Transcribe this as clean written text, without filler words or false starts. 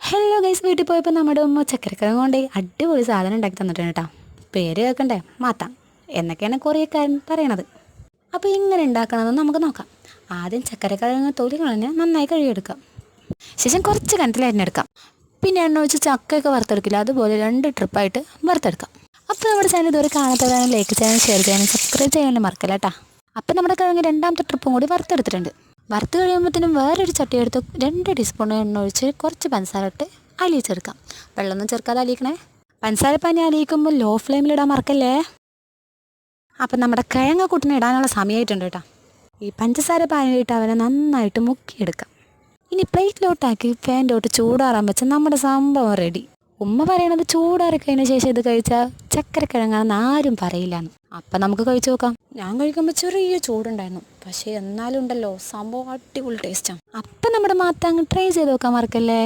Hello guys, വീട്ടിൽ പോയപ്പോൾ നമ്മുടെ ഉമ്മ ചക്കരക്കിഴങ്ങ് കൊണ്ട് അടിപൊളി സാധനം ഉണ്ടാക്കി തന്നിട്ടുണ്ട് കേട്ടോ. പേര് കേൾക്കണ്ടേ, മാത്താം എന്നൊക്കെയാണ് കൊറിയക്കാരൻ പറയണത്. അപ്പോൾ ഇങ്ങനെ ഉണ്ടാക്കണമെന്ന് നമുക്ക് നോക്കാം. ആദ്യം ചക്കരക്കിഴങ്ങ് തൊലി കളഞ്ഞ് നന്നായി കഴുകിയെടുക്കാം. ശേഷം കുറച്ച് കനത്തിൽ അരിഞ്ഞെടുക്കാം. പിന്നെ എണ്ണ ഒഴിച്ച് ചക്കയൊക്കെ വറുത്തെടുക്കില്ല, അതുപോലെ 2 ട്രിപ്പായിട്ട് വറുത്തെടുക്കാം. അപ്പോൾ നമ്മുടെ ചാനൽ ഇതുവരെ കാണാത്തവരാണ് ലൈക്ക് ചെയ്യാനും ഷെയർ ചെയ്യാനും സബ്സ്ക്രൈബ് ചെയ്യാനും മറക്കല്ല കേട്ടോ. അപ്പോൾ നമ്മുടെ കിഴങ്ങ് 2ാമത്തെ ട്രിപ്പും കൂടി വറുത്തെടുത്തിട്ടുണ്ട്. വറുത്ത് കഴിയുമ്പോഴത്തേനും വേറൊരു ചട്ടി എടുത്ത് 2 ടീസ്പൂൺ എണ്ണ ഒഴിച്ച് കുറച്ച് പഞ്ചസാര ഇട്ട് അലിയിച്ചെടുക്കാം. വെള്ളമൊന്നും ചേർക്കാതെ അലിയിക്കണേ. പഞ്ചസാര പാനി അലിയിക്കുമ്പോൾ ലോ ഫ്ലെയിമിലിടാൻ മറക്കല്ലേ. അപ്പം നമ്മുടെ കിഴങ്ങ കൂട്ടിന് ഇടാനുള്ള സമയമായിട്ടുണ്ട് കേട്ടോ. ഈ പഞ്ചസാര പാനിയിട്ട് അവനെ നന്നായിട്ട് മുക്കിയെടുക്കാം. ഇനി പ്ലേറ്റിലോട്ടാക്കി ഫാനിലോട്ട് ചൂടാറാൻ വെച്ച് നമ്മുടെ സംഭവം റെഡി. ഉമ്മ പറയണത് ചൂടാറിക്കഴിഞ്ഞ ശേഷം ഇത് കഴിച്ചാൽ ചക്കരക്കിഴങ്ങാണെന്ന് ആരും പറയില്ലാന്ന്. അപ്പം നമുക്ക് കഴിച്ചു നോക്കാം. ഞാൻ കഴിക്കുമ്പോൾ ചെറിയ ചൂടുണ്ടായിരുന്നു, പക്ഷേ എന്നാലും ഉണ്ടല്ലോ സംഭവം അടിപൊളി ടേസ്റ്റാണ്. അപ്പം നമ്മുടെ മാത്താങ്ങ് ട്രൈ ചെയ്ത് നോക്കാൻ മറക്കല്ലേ.